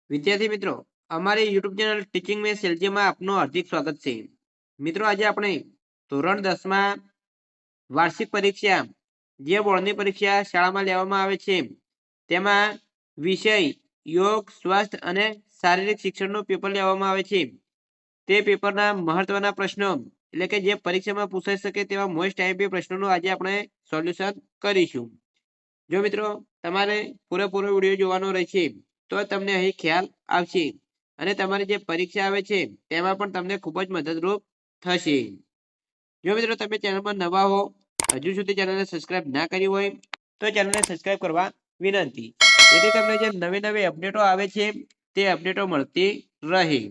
વિદ્યાર્થી મિત્રો, અમારી યુટ્યુબ ચેનલ ટીચિંગ મેં સેલજીમાં આપનું હાર્દિક સ્વાગત છે. મિત્રો, આજે આપણે ધોરણ 10માં વાર્ષિક પરીક્ષા, જે બોર્ડની પરીક્ષા શાળામાં લેવામાં આવે છે, તેમાં વિષય યોગ, સ્વાસ્થ્ય અને શારીરિક શિક્ષણનું પેપર લેવામાં આવે છે. તે પેપરના મહત્વના પ્રશ્નો, એટલે કે જે પરીક્ષામાં પૂછાઈ શકે તેવા મોસ્ટ આઈએમપી પ્રશ્નોનું આજે આપણે સોલ્યુશન કરીશું. જો મિત્રો તમારે પૂરેપૂરો વિડીયો જોવાનો રહેશે તો તમને અહીં ખ્યાલ આવશે અને તમારી જે પરીક્ષા આવે છે તેમાં પણ તમને ખૂબ જ મદદરૂપ થશે. જો મિત્રો તમે ચેનલમાં નવા હો, હજુ સુધી ચેનલને સબસ્ક્રાઇબ ના કરી હોય તો ચેનલને સબસ્ક્રાઇબ કરવા વિનંતી, જેથી તમને જે નવી નવી અપડેટો આવે છે તે અપડેટો મળતી રહે.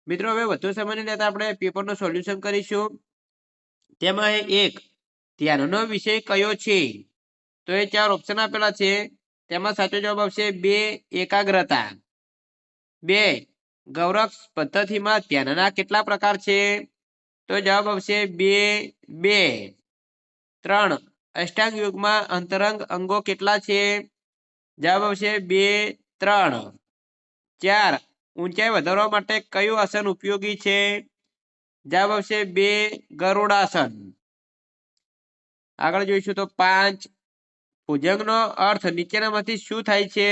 મિત્રો, હવે વધુ સમય નહીં લેતા આપણે પેપરનું સોલ્યુશન કરીશું. તેમાં એક ધ્યાનનો વિષય કયો છે? તો એ 4 ઓપ્શન આપેલા છે. તેમાં સાચો જવાબ આવશે 2 એકાગ્રતા. 2 ગૌરક્ષ પદ્ધતિમાં ધ્યાનના કેટલા પ્રકાર છે? તો જવાબ આવશે 2. 3 અષ્ટાંગ યોગમાં અંતરંગ અંગો કેટલા છે? જવાબ આવશે 2, 3. 4 ઊંચાઈ વધારવા માટે કયું આસન ઉપયોગી છે? જવાબ આવશે 2 ગરુડાસન. આગળ જોઈશું તો 5 ભુજંગનો અર્થ નીચેનામાંથી શું થાય છે?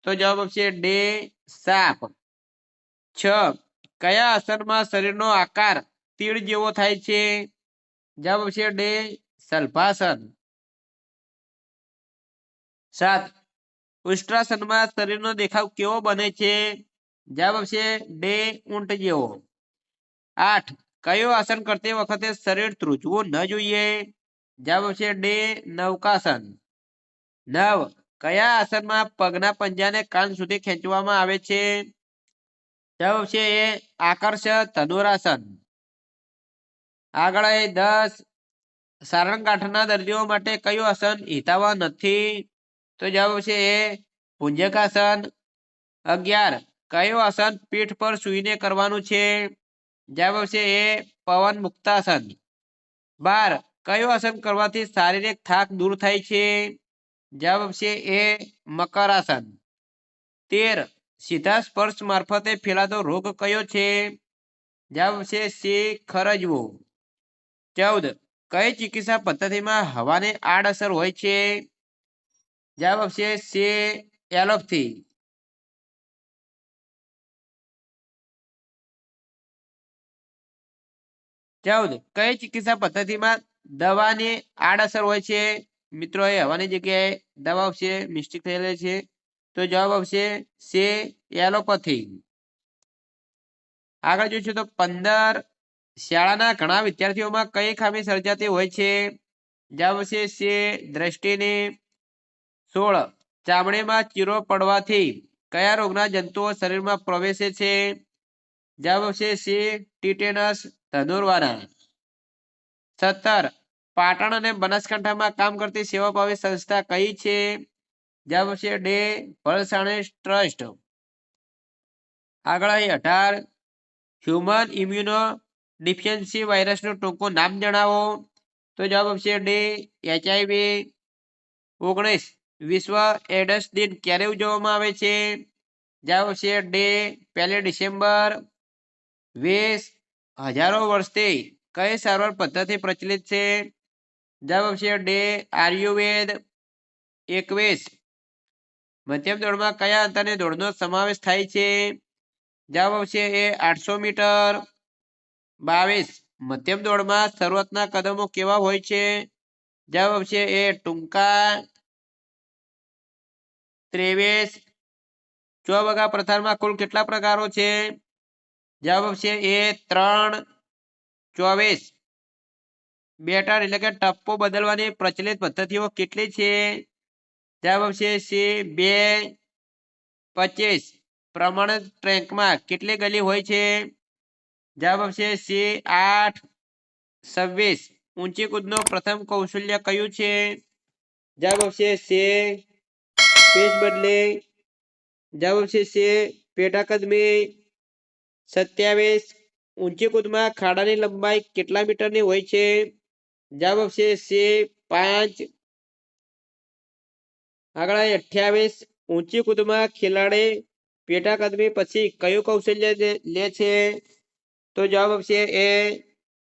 તો જવાબ આવશે ડે સાપ. 6 કયા આસનમાં શરીરનો આકાર તીડ જેવો થાય છે? જવાબ આવશે ડે સલ્ભાસન. 7 ઉષ્ટ્રાસનમાં શરીરનો દેખાવ કેવો બને છે? જવાબ આવશે ડે ઊંટ જેવો. 8 કયો આસન કરતી વખતે શરીર ધ્રુજવું ન જોઈએ? જવાબ આવશે ડે નૌકાસન. 9 કયા આસનમાં પગના પંજાને કાન સુધી ખેંચવામાં આવે છે? જવાબ આવશે એ આકર્ષ ધનુરાસન. આગળ 10 સારણગાંઠના દર્દીઓ માટે કયું આસન હિતાવહ નથી? તો જવાબ આવશે એ ભુજંગાસન. 11 કયું આસન પીઠ પર સૂઈને કરવાનું છે? જવાબ આવશે એ પવન મુક્તાસન. 12 કયું આસન કરવાથી શારીરિક થાક દૂર થાય છે? જવાબ આવશે એ મકરાસન. 13 સીધા સ્પર્શ મારફતે ફેલાતો રોગ કયો છે? જવાબ આવશે સી ખરજવો. 14 કઈ ચિકિત્સા પદ્ધતિમાં હવાની આડઅસર હોય છે? જવાબ આવશે સી એલોપથી. 14 કઈ ચિકિત્સા પદ્ધતિમાં દવાની આડઅસર હોય છે? મિત્રો, એ હવાની જગ્યાએ દવા આવશે, મિસ્ટેક થયેલી છે. તો જવાબ આવશે સી એલોપથી. આગળ જોઈશું તો 15 શાળાના ઘણા વિદ્યાર્થીઓમાં કઈ ખામી સર્જાતી હોય છે? જવાબ આવશે સી દ્રષ્ટિની. 16 ચામડીમાં ચીરો પડવાથી કયા રોગના જંતુઓ શરીરમાં પ્રવેશે છે? જવાબ આવશે સી ટીટેનસ ધનુર્વાના. 17 પાટણ અને બનાસકાંઠામાં કામ કરતી સેવાભાવી સંસ્થા કઈ છે? જવાબ આવશે ડે ભલસાણી ટ્રસ્ટ. આગળ 18 હ્યુમન ઇમ્યુનો ડિફિયન્સી વાયરસનું ટૂંકું નામ જણાવો. તો જવાબ આવશે ડે HIV. 19 વિશ્વ એડ્સ દિન ક્યારે ઉજવવામાં આવે છે? જવાબ આવશે ડે 1 ડિસેમ્બર. 20 હજારો વર્ષથી કઈ સારવાર પદ્ધતિ પ્રચલિત છે? જવાબ આવશે ડે આયુર્વેદ. 21 મધ્યમ દોડમાં કયા અંતરની દોડનો સમાવેશ થાય છે? જવાબ આવશે એ 800 મીટર. 22 મધ્યમ દોડમાં શરૂઆતના કદમો કેવા હોય છે? જવાબ આવશે એ ટૂંકા. 23 ચોબગા પ્રથારમાં કુલ કેટલા પ્રકારો છે? જવાબ આવશે એ 3. 24 બેટર એટલે કે ટપ્પો બદલવાની પ્રચલિત પદ્ધતિઓ કેટલી છે? જવાબ આવશે સી 2. 25 પ્રમાણિત ટ્રેકમાં કેટલી ગલી હોય છે? જવાબ આવશે સી 8. 26 ઊંચી કૂદનો પ્રથમ કૌશલ્ય કયું છે? જવાબ આવશે સી પેચ બદલે. જવાબ આવશે સી પેટાકદમી. 27 ઊંચી કૂદમાં ખાડાની લંબાઈ કેટલા મીટરની હોય છે? જવાબ આવશે સી 5. આગળ 28 ઊંચી કૂદમાં ખેલાડી પેટા કદમી પછી કયું કૌશલ્ય લે છે? તો જવાબ આવશે એ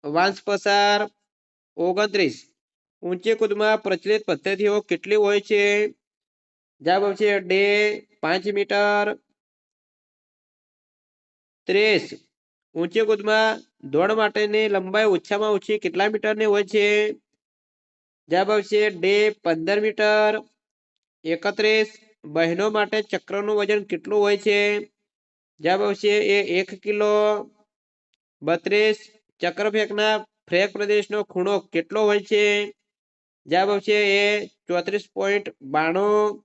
વાંસ પસાર. 29 ઊંચી કૂદમાં પ્રચલિત પદ્ધતિઓ કેટલી હોય છે? જવાબ આવશે ડે 5 મીટર. 30 ઊંચી કૂદમાં દોડ માટેની લંબાઈ ઓછામાં ઓછી કેટલા મીટરની હોય છે? જવાબ આવશે ડે 15 મીટર. 31 બહેનો માટે ચક્રનું વજન કેટલું હોય છે? જવાબ આવશે એ 1 કિલો. 32 ચક્ર ફેંકના ફ્રેક પ્રદેશનો ખૂણો કેટલો હોય છે? જવાબ આવશે એ 34.92.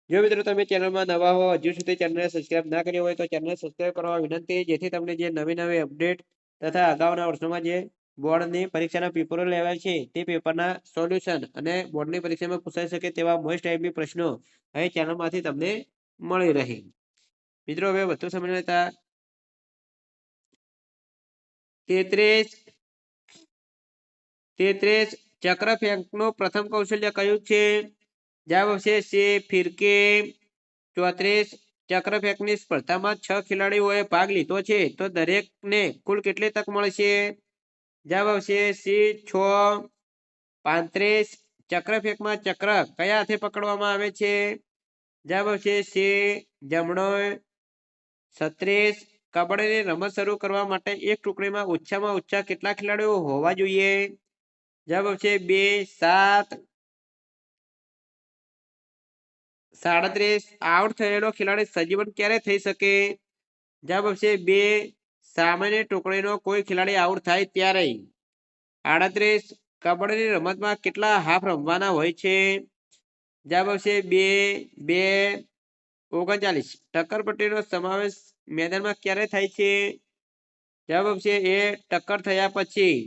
જો મિત્રો તમે ચેનલમાં નવા હો, હજુ સુધી ચેનલને સબસ્ક્રાઇબ ના કરી હોય તો ચેનલ સબસ્ક્રાઇબ કરવા વિનંતી, જેથી તમને જે નવી નવી અપડેટ તથા અગાઉના વર્ષોમાં જે બોર્ડની પરીક્ષાના પેપરો લેવાય છે તે પેપરના સોલ્યુશન અને બોર્ડની પરીક્ષામાં પૂછાઈ શકે તેવા મોસ્ટ ટાઈપની પ્રશ્નો અહીં ચેનલમાંથી તમને મળી રહે. મિત્રો હવે વધુ સમય લેતા 33 ચક્ર ફેંકનું પ્રથમ કૌશલ્ય કયું છે? જવાબ આવશે સે ફિરકે. 34 ચક્ર ફેંકની સ્પર્ધામાં 6 ખેલાડીઓએ ભાગ લીધો છે તો દરેકને કુલ કેટલી તક મળશે? જવાબ આવશે સી 6. 35 ચક્ર ફેંકમાં ચક્ર કયા હાથે પકડવામાં આવે છે? જવાબ આવશે સી જમણો. 36 કબડ્ડીની રમત શરૂ કરવા માટે એક ટુકડીમાં ઓછામાં ઓછા કેટલા ખેલાડીઓ હોવા જોઈએ? જવાબ આવશે 2 7. 37 આઉટ થયેલો ખેલાડી સજીવન ક્યારે થઈ શકે? જવાબ આવશે 2 સામાન્ય ટુકડીનો કોઈ ખેલાડી આઉટ થાય ત્યારે. 38 કબડ્ડીની રમતમાં કેટલા હાફ રમવાના હોય છે? જવાબ આવશે 2 2. 39 ટક્કરપટ્ટીનો સમાવેશ મેદાનમાં ક્યારે થાય છે? જવાબ આવશે એ ટક્કર થયા પછી.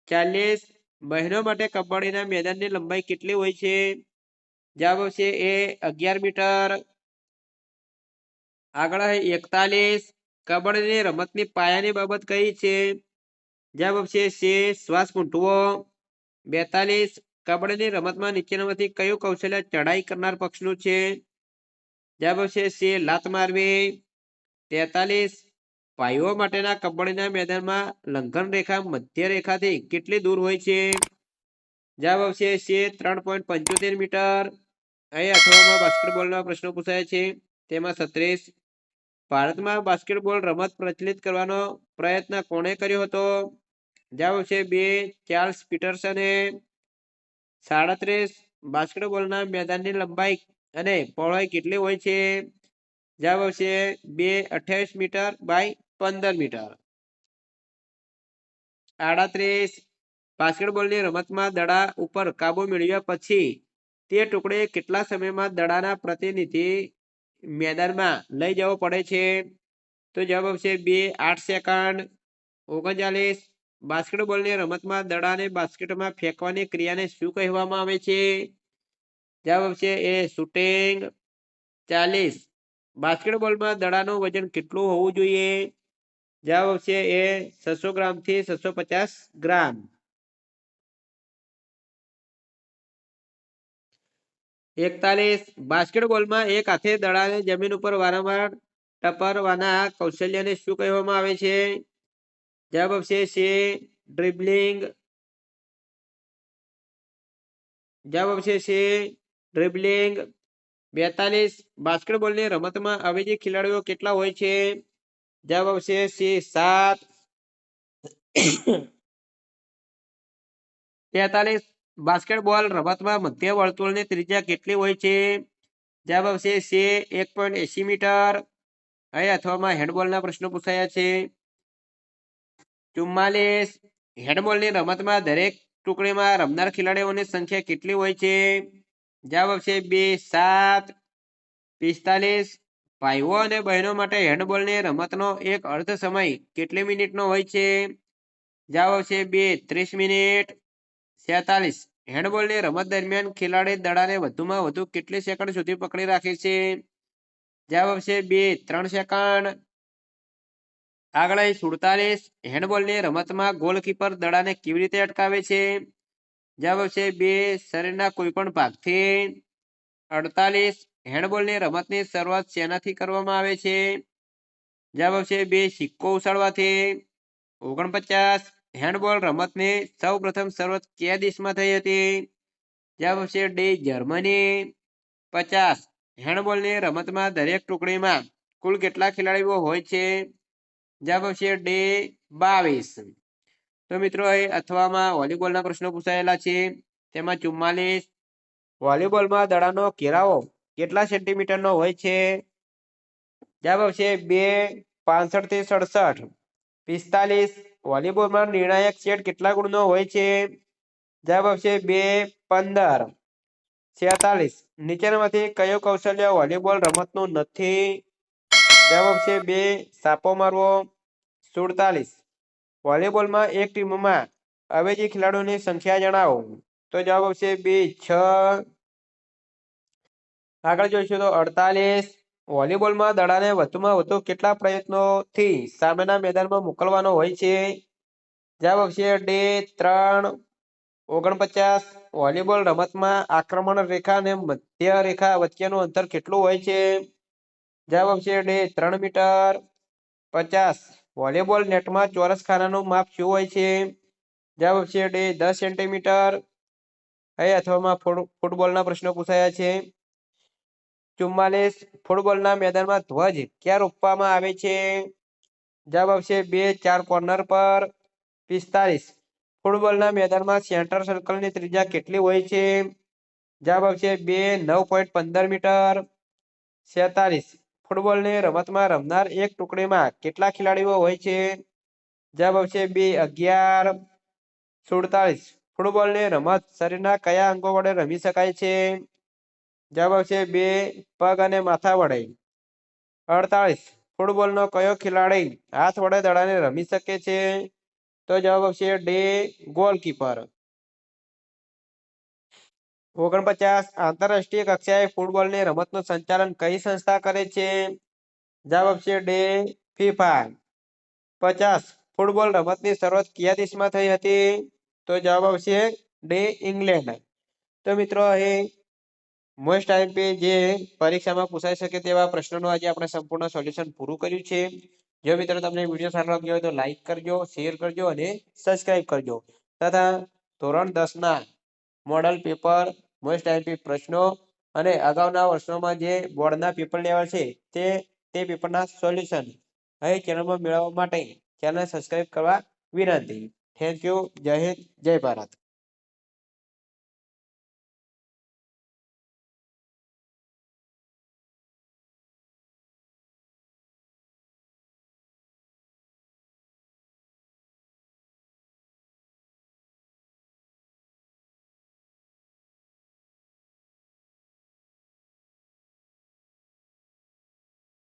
40 બહેનો માટે કબડ્ડીના મેદાનની લંબાઈ કેટલી હોય છે? જવાબ આવશે એ 11 મીટર. આગળ 41 કબડ્ડીની રમતની પાયાની બાબત કઈ છે? જવાબ આવશે સે શ્વાસ મૂંઢવો. 42 કબડ્ડીની રમતમાં નીચેનામાંથી કયું કૌશલ્ય ચઢાઈ કરનાર પક્ષનું છે? જવાબ આવશે સે લાત મારવી. 43 ભાઈઓ માટેના કબડ્ડીના મેદાનમાં લંઘન રેખા મધ્ય રેખાથી કેટલી દૂર હોય છે? જવાબ આવશે સે 3.75 મીટર. અહીં અથવામાં બાસ્કેટબોલના પ્રશ્નો પૂછાય છે. તેમાં 36 ભારતમાં બાસ્કેટબોલ રમત પ્રચલિત કરવાનો પ્રયત્ન કોણે કર્યો હતો? જવાબ આવશે 2 ચાર્લ્સ પીટરસને. 37 બાસ્કેટબોલના મેદાનની લંબાઈ અને પહોળાઈ કેટલી હોય છે? જવાબ આવશે 2 28 મીટર બાય 15 મીટર. 38 બાસ્કેટબોલની રમતમાં દડા ઉપર કાબુ મેળવ્યા પછી તે ટુકડે કેટલા સમયમાં દડાના પ્રતિનિધિ મેદાનમાં લઈ જવો પડે છે? તો જવાબ આવશે 2 8 સેકન્ડ. 39 બાસ્કેટબોલની રમતમાં દડાને બાસ્કેટમાં ફેંકવાની ક્રિયાને શું કહેવામાં આવે છે? જવાબ આવશે એ શૂટિંગ. 40 બાસ્કેટબોલમાં દડાનું વજન કેટલું હોવું જોઈએ? જવાબ આવશે એ 600 ગ્રામ થી 650 ગ્રામ. 41 બાસ્કેટબોલમાં એક હાથે દડાને જમીન ઉપર વારંવાર ટપરવાના કૌશલ્યને શું કહેવામાં આવે છે? જવાબ આવશે સે ડ્રિબલિંગ. જવાબ આવશે સે ડ્રિબલિંગ. 42 બાસ્કેટબોલની રમતમાં અવેજી ખેલાડીઓ કેટલા હોય છે? જવાબ આવશે સી 7. 43 બાસ્કેટબોલ રમતમાં મધ્ય વર્તુળની ત્રિજ્યા કેટલી હોય છે? જવાબ આવશે સે 1.80 મીટર. અહીં અથવામાં હેન્ડબોલના પ્રશ્નો પૂછાયા છે. 44 હેન્ડબોલની રમતમાં દરેક ટુકડીમાં રમનાર ખેલાડીઓની સંખ્યા કેટલી હોય છે? જવાબ આવશે 2 7. 45 ભાઈઓ અને બહેનો માટે હેન્ડબોલની રમતનો એક અર્ધ સમય કેટલી મિનિટનો હોય છે? જવાબ આવશે 2 30 મિનિટ. 47 હેન્ડબોલની રમત દરમિયાન ખેલાડી દડાને વધુમાં વધુ કેટલી સેકન્ડ સુધી પકડી રાખે છે? જવાબ આવશે 2 3 સેકન્ડ. આગળ 47 હેન્ડબોલની રમતમાં ગોલકીપર દડાને કેવી રીતે અટકાવે છે? જવાબ આવશે 2 શરીરના કોઈ પણ ભાગથી. 48 હેન્ડબોલની રમતની શરૂઆત શેનાથી કરવામાં આવે છે? જવાબ આવશે 2 સિક્કો ઉછાળવાથી. 49 હેન્ડબોલ રમતની સૌ પ્રથમ શરૂઆત કયા દેશમાં થઈ હતી? જવાબ આવશે ડી જર્મની. 50 હેન્ડબોલની રમતમાં દરેક ટુકડીમાં કુલ કેટલા ખેલાડીઓ હોય છે? જવાબ આવશે ડી 22. તો મિત્રો અહીં અથવામાં વોલીબોલના પ્રશ્નો પૂછાયેલા છે. તેમાં 44 વોલીબોલમાં દડાનો ઘેરાવો કેટલા સેન્ટીમીટરનો હોય છે? જવાબ આવશે 2 65 થી 67. 45 વોલીબોલમાં નિર્ણાયક સેટ કેટલા ગુણનો હોય છે? જવાબ આવશે 2 15. 46 નીચેનામાંથી કયું કૌશલ્ય વોલીબોલ રમતનું નથી? જવાબ આવશે 2 સાપો મારવો. 47 વોલીબોલમાં એક ટીમમાં અવેજી ખેલાડીઓની સંખ્યા જણાવો. તો જવાબ આવશે 2 6. આગળ જોઈશું તો 48 વોલીબોલમાં દડાને વધુમાં વધુ કેટલા પ્રયત્નોથી સામેના મેદાનમાં મોકલવાનો હોય છે? જવાબ આવશે ડી 3. 49 વોલીબોલ રમતમાં આક્રમણ રેખા અને મધ્ય રેખા વચ્ચેનું અંતર કેટલું હોય છે? જવાબ આવશે ડી 3 મીટર. 50 વોલીબોલ નેટમાં ચોરસ ખાનાનું માપ શું હોય છે? જવાબ આવશે ડી 10 સેન્ટીમીટર. અહીં અથવામાં ફૂટબોલના પ્રશ્નો પૂછાયા છે. 44 ફૂટબોલના મેદાનમાં ધ્વજ ક્યાં રોપવામાં આવે છે? જવાબ આવશે 2 4 કોર્નર પર. 45 ફૂટબોલના મેદાનમાં સેન્ટર સર્કલની ત્રિજ્યા કેટલી હોય છે? જવાબ આવશે 2 9.15 મીટર. 47 ફૂટબોલની રમતમાં રમનાર એક ટુકડીમાં કેટલા ખેલાડીઓ હોય છે? જવાબ આવશે 2 11. 47 ફૂટબોલની રમત શરીરના કયા અંગો વડે રમી શકાય છે? જવાબ આવશે 2 પગ અને માથા વડે. 48 ફૂટબોલનો કયો ખેલાડી હાથ વડે દડાને રમી શકે છે? તો જવાબ આવશે ડી ગોલકીપર. 49 આંતરરાષ્ટ્રીય કક્ષાએ ફૂટબોલની રમતનું સંચાલન કઈ સંસ્થા કરે છે? જવાબ આવશે ડી ફીફા. 50 ફૂટબોલ રમતની શરૂઆત કયા દેશમાં થઈ હતી? તો જવાબ આવશે ડી ઇંગ્લેન્ડ. તો મિત્રો અહીં મોસ્ટ આઈએમપી જે પરીક્ષામાં પૂછાઈ શકે તેવા પ્રશ્નોનું આજે આપણે સંપૂર્ણ સોલ્યુશન પૂરું કર્યું છે. જો મિત્રો તમને વિડીયો સારો લાગ્યો હોય તો લાઈક કરજો, શેર કરજો અને સબસ્ક્રાઇબ કરજો. તથા ધોરણ 10ના મોડલ પેપર, મોસ્ટ આઈએમપી પ્રશ્નો અને અગાઉના વર્ષોમાં જે બોર્ડના પેપર લેવલ છે તે પેપરના સોલ્યુશન અહીં ચેનલમાં મેળવવા માટે ચેનલ સબસ્ક્રાઇબ કરવા વિનંતી. Thank you. જય હિન્દ, જય ભારત.